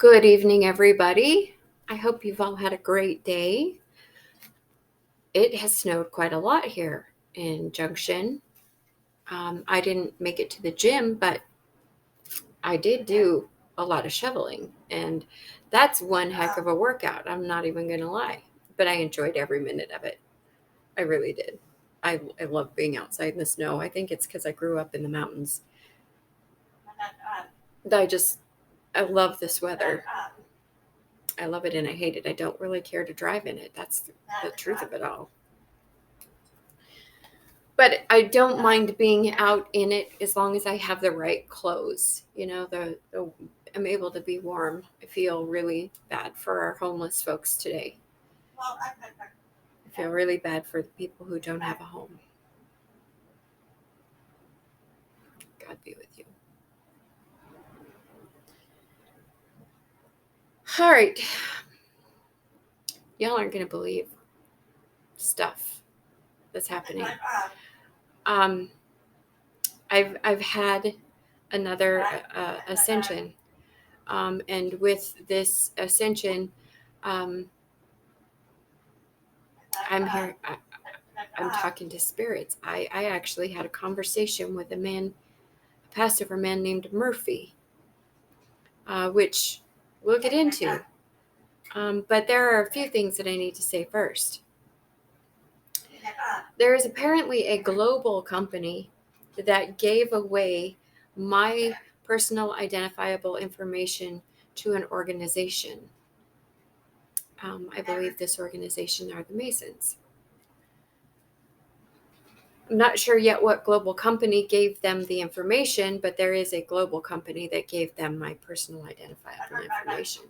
Good evening, everybody. I hope you've all had a great day. It has snowed quite a lot here in Junction. I didn't make it to the gym, but I did do a lot of shoveling, and that's one heck of a workout. I'm not even going to lie, but I enjoyed every minute of it. I really did. I love being outside in the snow. I think it's because I grew up in the mountains. I love this weather. I love it and I hate it. I don't really care to drive in it. That's the truth of it all. But I don't mind being out in it as long as I have the right clothes. I'm able to be warm. I feel really bad for our homeless folks today. I feel really bad for the people who don't have a home. God be with you. All right. Y'all aren't going to believe stuff that's happening. I've had another ascension, and with this ascension, I'm here. I'm talking to spirits. I actually had a conversation with a pastor man named Murphy, which we'll get into. But there are a few things that I need to say first. There is apparently a global company that gave away my personal identifiable information to an organization. I believe this organization are the Masons. I'm not sure yet what global company gave them the information, but there is a global company that gave them my personal identifiable information.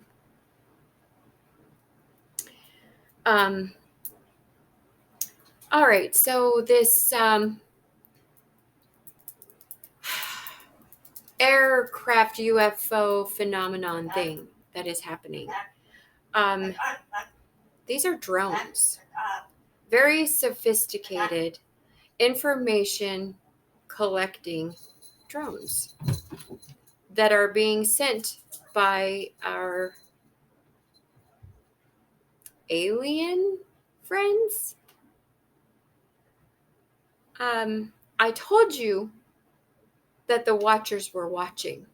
All right, so this aircraft UFO phenomenon thing that is happening. These are drones, very sophisticated information collecting drones that are being sent by our alien friends. I told you that the Watchers were watching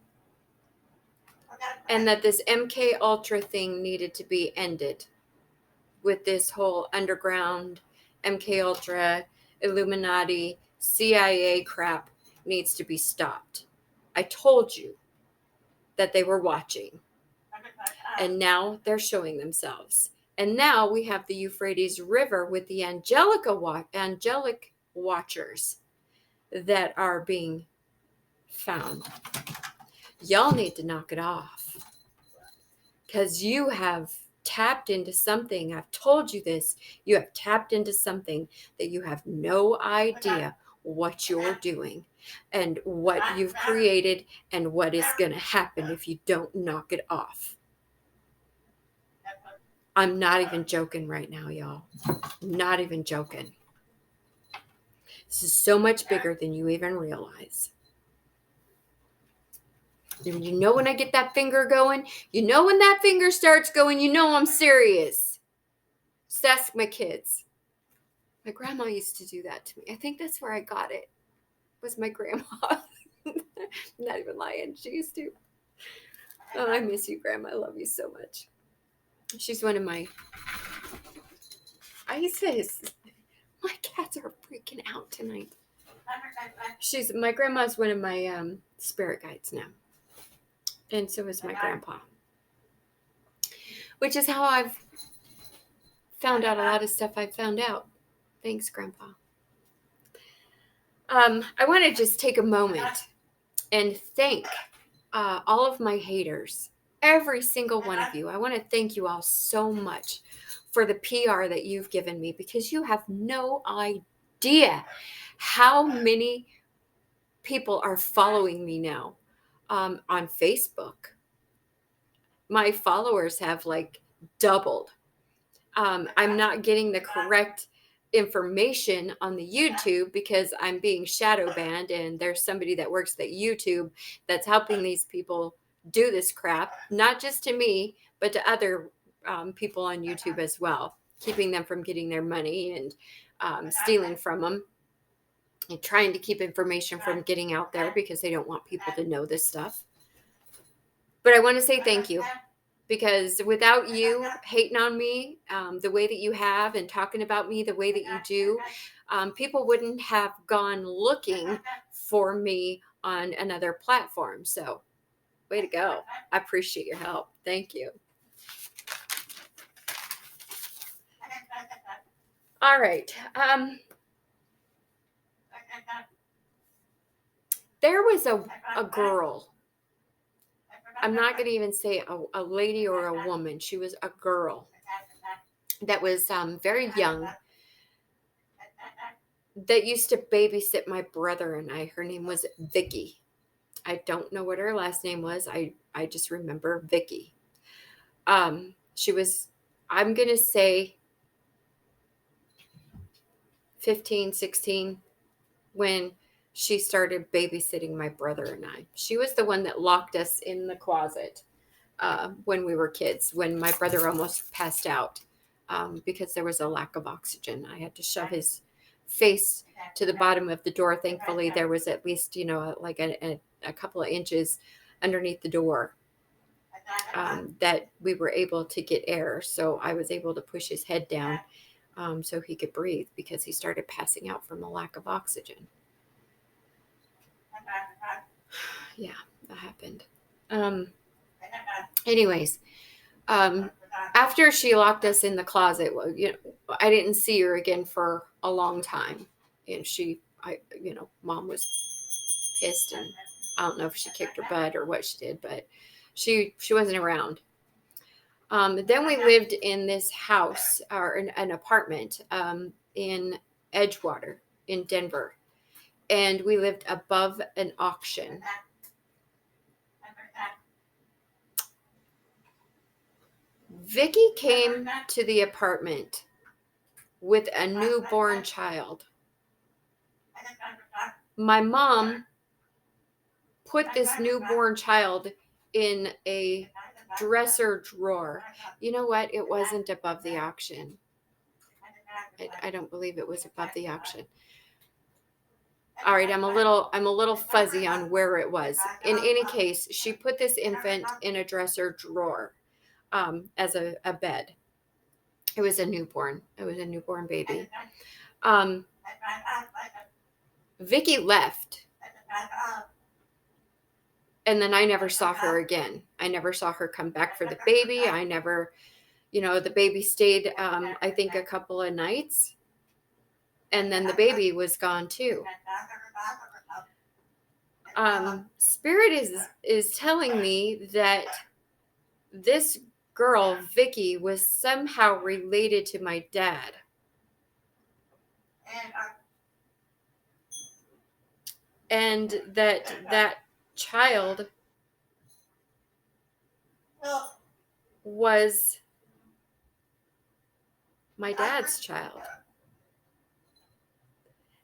and that this MK Ultra thing needed to be ended with this whole underground MK Ultra, Illuminati, CIA crap needs to be stopped. I told you that they were watching, and now they're showing themselves. And now we have the Euphrates River with the angelic watchers that are being found. Y'all need to knock it off, because you have tapped into something. I've told you this. You have tapped into something that you have no idea what you're doing and what you've created and what is going to happen if you don't knock it off. I'm not even joking right now, y'all. Not even joking. This is so much bigger than you even realize. You know when I get that finger going? You know when that finger starts going, you know I'm serious. Just ask my kids. My grandma used to do that to me. I think that's where I got it. Was my grandma. I'm not even lying. She used to. Oh, I miss you, Grandma. I love you so much. She's one of my ISIS. My cats are freaking out tonight. My grandma's one of my spirit guides now. And so is my grandpa. Which is how I've found out a lot of stuff I've found out. Thanks, Grandpa. I want to just take a moment and thank all of my haters, every single one of you. I want to thank you all so much for the PR that you've given me, because you have no idea how many people are following me now on Facebook. My followers have doubled. I'm not getting the correct information on the YouTube because I'm being shadow banned, and there's somebody that works at YouTube that's helping these people do this crap, not just to me, but to other people on YouTube as well, keeping them from getting their money and stealing from them and trying to keep information from getting out there because they don't want people to know this stuff. But I want to say thank you, because without you hating on me the way that you have and talking about me the way that you do, people wouldn't have gone looking for me on another platform. So way to go. I appreciate your help. Thank you. All right. There was a girl. I'm not going to even say a lady or a woman. She was a girl that was very young that used to babysit my brother and I. Her name was Vicky. I don't know what her last name was. I just remember Vicky. She was, I'm going to say 15, 16 when she started babysitting my brother and I. She was the one that locked us in the closet when we were kids, when my brother almost passed out because there was a lack of oxygen. I had to shove his face to the bottom of the door. Thankfully, there was at least, like a couple of inches underneath the door that we were able to get air. So I was able to push his head down so he could breathe, because he started passing out from a lack of oxygen. Yeah, that happened. Anyways, after she locked us in the closet, well, I didn't see her again for a long time. And Mom was pissed, and I don't know if she kicked her butt or what she did, but she wasn't around. Then we lived in this house, or an apartment in Edgewater in Denver. And we lived above an auction. Vicky came to the apartment with a newborn child. My mom put this newborn child in a dresser drawer. You know what? It wasn't above the auction. I don't believe it was above the auction. All right, I'm a little fuzzy on where it was. In any case, she put this infant in a dresser drawer as a bed. It was a newborn. It was a newborn baby. Vicky left. And then I never saw her again. I never saw her come back for the baby. I never, the baby stayed, I think, a couple of nights. And then the baby was gone too. Spirit is telling me that this girl, Vicky, was somehow related to my dad. And that child was my dad's child.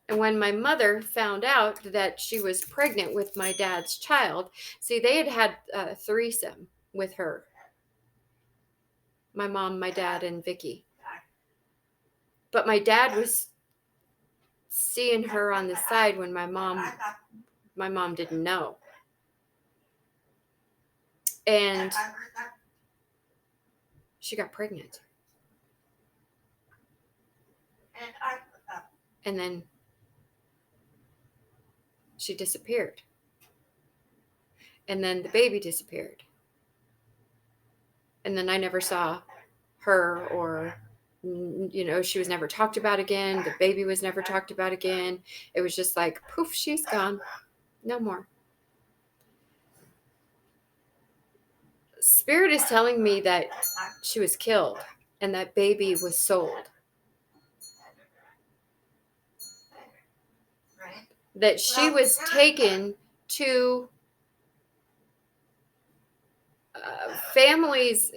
And when my mother found out that she was pregnant with my dad's child, see, they had a threesome with her. My mom, my dad, and Vicky. But my dad was seeing her on the side when my mom didn't know. And she got pregnant. And then she disappeared. And then the baby disappeared. And then I never saw her, or, she was never talked about again. The baby was never talked about again. It was just like, poof, she's gone. No more. Spirit is telling me that she was killed and that baby was sold. That she was taken to family's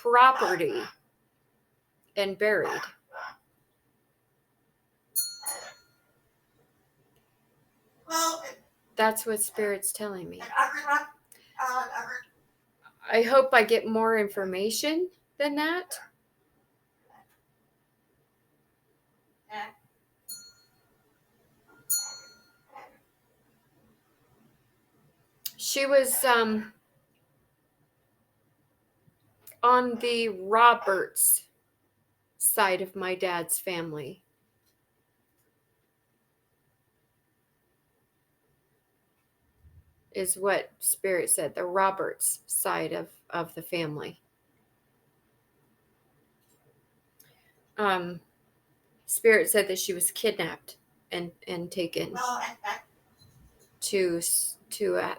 property and buried. That's what Spirit's telling me. I hope I get more information than that. She was on the Roberts side of my dad's family. Is what Spirit said, the Roberts side of the family. Spirit said that she was kidnapped and taken to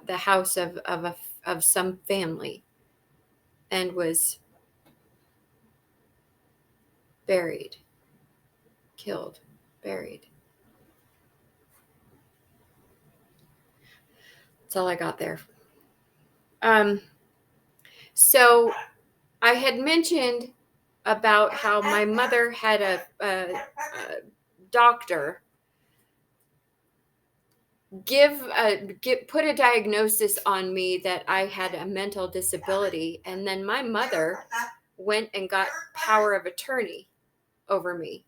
the house of some family and was buried, killed, buried. That's all I got there. So I had mentioned about how my mother had a doctor put a diagnosis on me that I had a mental disability, and then my mother went and got power of attorney over me.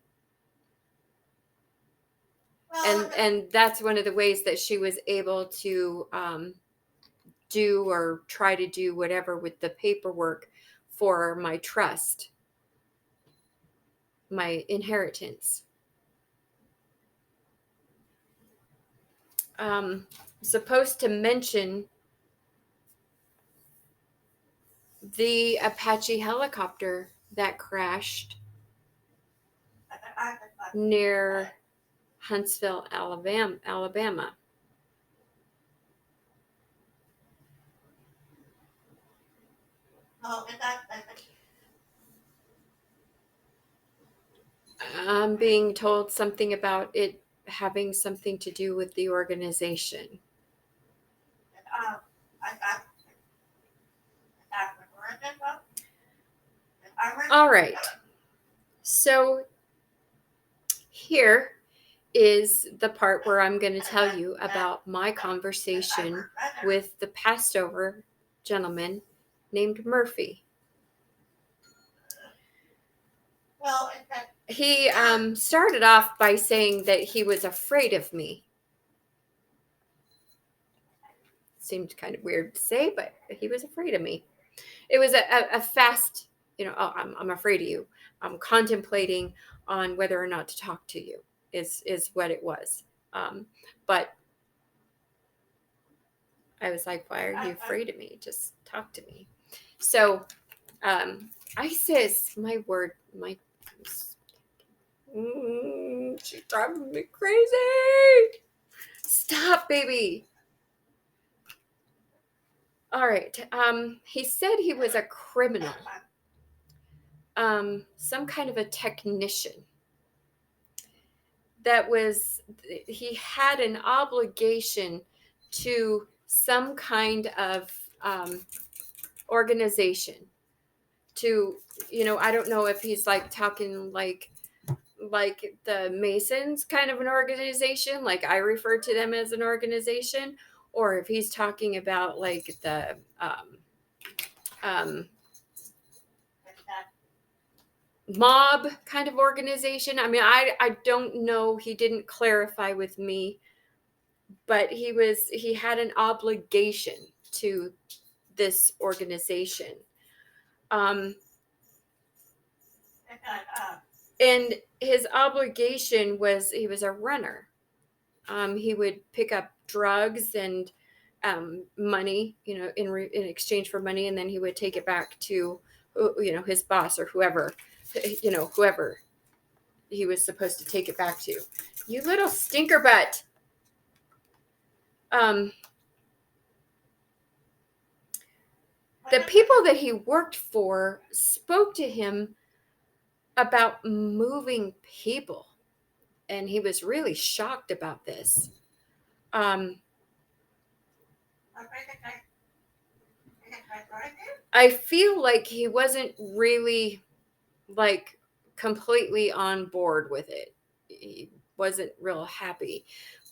And that's one of the ways that she was able to do or try to do whatever with the paperwork for my trust, my inheritance. Supposed to mention the Apache helicopter that crashed near Huntsville, Alabama. I'm being told something about it having something to do with the organization. All right. So here is the part where I'm going to tell you about my conversation with the passed over gentleman named Murphy. He started off by saying that he was afraid of me. Seemed kind of weird to say, but he was afraid of me. It was a fast, oh, I'm afraid of you. I'm contemplating on whether or not to talk to you is what it was. But I was like, why are you afraid of me? Just talk to me. So Isis, my word, she's driving me crazy. Stop, baby. All right. He said he was a criminal, some kind of a technician. He had an obligation to some kind of organization. To, I don't know if he's like talking like the Masons kind of an organization, like I refer to them as an organization, or if he's talking about like the mob kind of organization. I mean, I don't know. He didn't clarify with me, but he had an obligation to this organization. And his obligation was he was a runner. He would pick up drugs and money, in exchange for money, and then he would take it back to, his boss or whoever he was supposed to take it back to. You little stinker butt. The people that he worked for spoke to him about moving people, and he was really shocked about this. I feel like he wasn't really like completely on board with it. He wasn't real happy.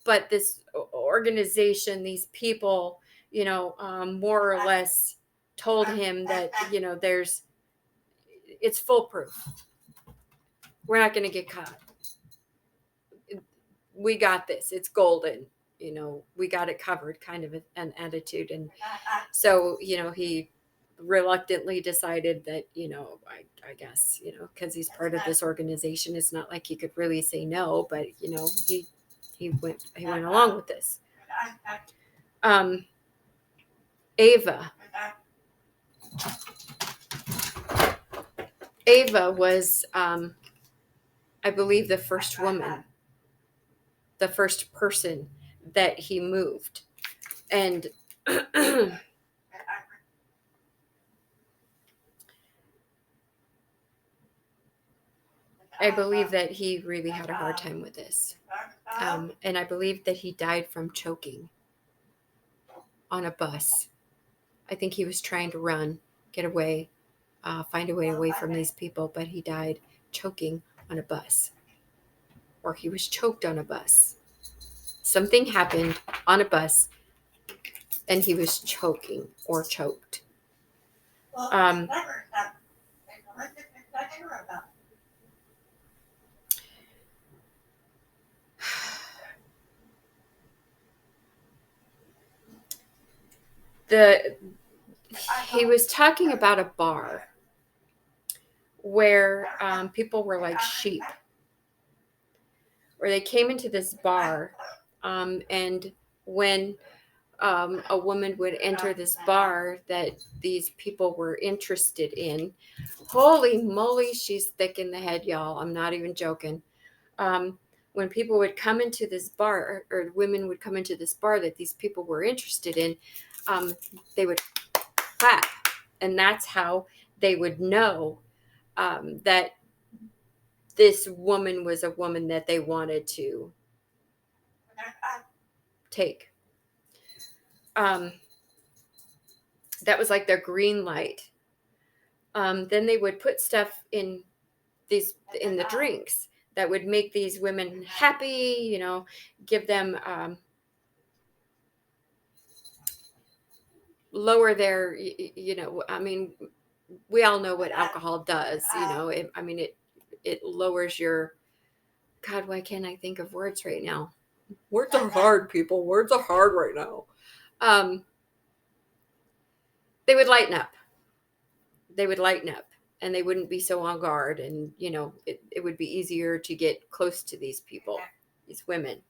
But this organization, these people, more or less told him that, it's foolproof. We're not going to get caught. We got this. It's golden. We got it covered, kind of an attitude. And so, he reluctantly decided that, I guess, because he's part of this organization, it's not like he could really say no, but, he went along with this. Ava. Ava was, I believe, the first woman, the first person that he moved. And I believe that he really had a hard time with this. And I believe that he died from choking on a bus. I think he was trying to run, get away, find a way away from these people, but he died choking on a bus. Or he was choked on a bus. Something happened on a bus and he was choking or choked. He was talking about a bar where people were like sheep, where they came into this bar, and when a woman would enter this bar that these people were interested in, holy moly, she's thick in the head, y'all. I'm not even joking. When people would come into this bar, or women would come into this bar that these people were interested in, they would clap. And that's how they would know that this woman was a woman that they wanted to take. That was like their green light. Then they would put stuff in the drinks that would make these women happy, give them lower their, we all know what alcohol does, it lowers your, God, why can't I think of words right now? Words are hard, people. Words are hard right now. They would lighten up. And they wouldn't be so on guard. And, it would be easier to get close to these people, these women.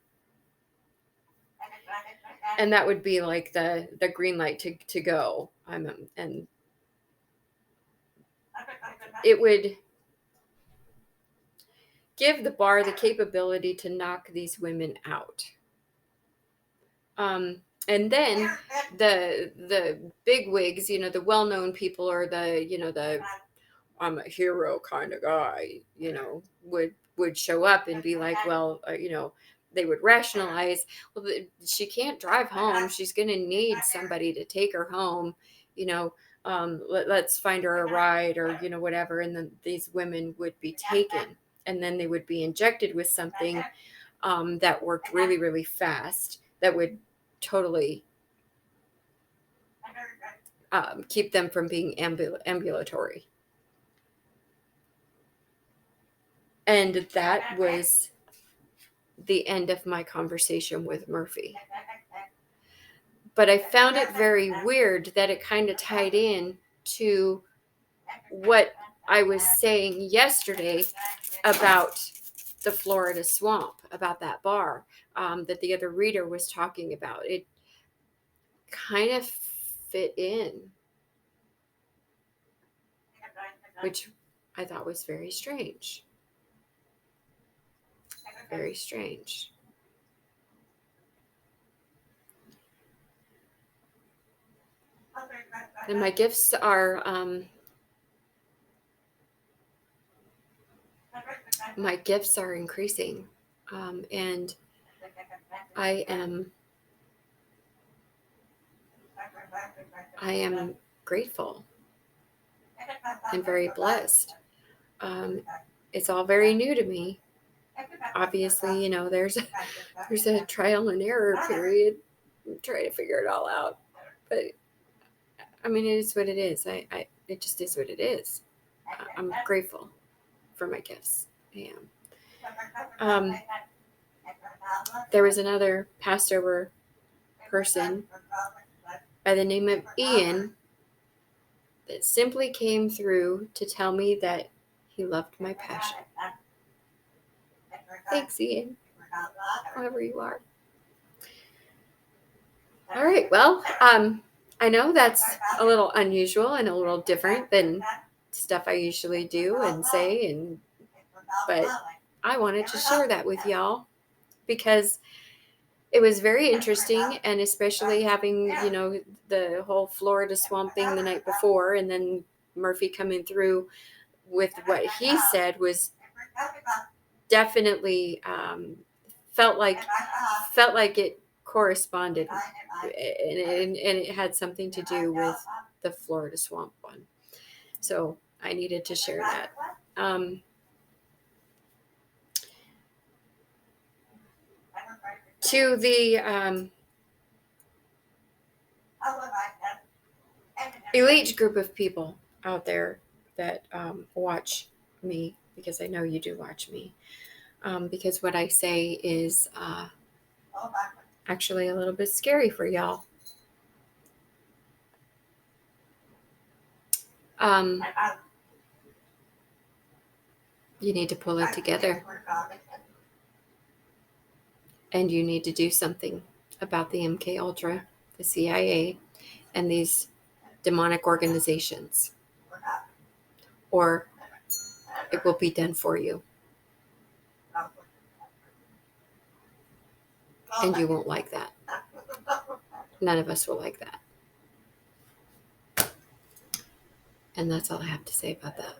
And that would be like the green light to go. And it would give the bar the capability to knock these women out. And then the big wigs, the well-known people, or the I'm a hero kind of guy, would show up and be like, well, they would rationalize, well, she can't drive home. She's going to need somebody to take her home, let's find her a ride, or, whatever. And then these women would be taken, and then they would be injected with something that worked really, really fast, that would totally keep them from being ambulatory. And that was the end of my conversation with Murphy. But I found it very weird that it kind of tied in to what I was saying yesterday about the Florida swamp, about that bar that the other reader was talking about. It kind of fit in, which I thought was very strange. Very strange. And my gifts are increasing, and I am grateful and very blessed. It's all very new to me. Obviously, there's a trial and error period. I'm trying to figure it all out. But I mean, it is what it is. It just is what it is. I'm grateful for my gifts. I am. There was another Passover person by the name of Ian that simply came through to tell me that he loved my passion. Thanks, Ian, whoever you are. All right, well, I know that's a little unusual and a little different than stuff I usually do and say, but I wanted to share that with y'all because it was very interesting, and especially having, the whole Florida swamp thing the night before, and then Murphy coming through with what he said was definitely felt like it corresponded, and it had something to do with the Florida swamp one. So I needed to share that. To the elite group of people out there that watch me, because I know you do watch me, because what I say is actually a little bit scary for y'all. You need to pull it together, and you need to do something about the MK Ultra, the CIA, and these demonic organizations, or it will be done for you, and you won't like that. None of us will like that. And that's all I have to say about that.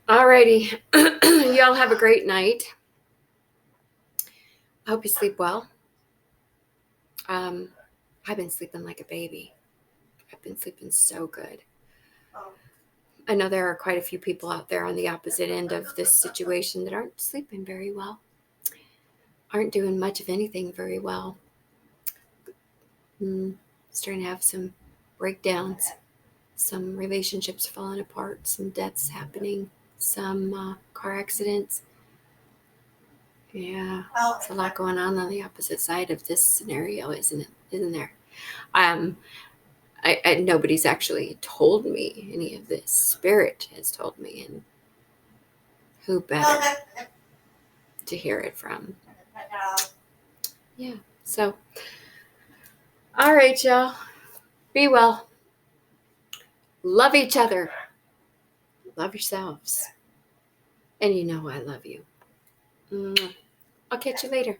Alrighty. Y'all have a great night. I hope you sleep well. I've been sleeping like a baby. I've been sleeping so good. I know there are quite a few people out there on the opposite end of this situation that aren't sleeping very well, aren't doing much of anything very well. Starting to have some breakdowns, some relationships falling apart, some deaths happening, some car accidents. Yeah, it's a lot going on the opposite side of this scenario, isn't it? Isn't there? Nobody's actually told me any of this. Spirit has told me, and who better to hear it from? Yeah. So, all right, y'all. Be well. Love each other. Love yourselves. And you know I love you. I'll catch you later.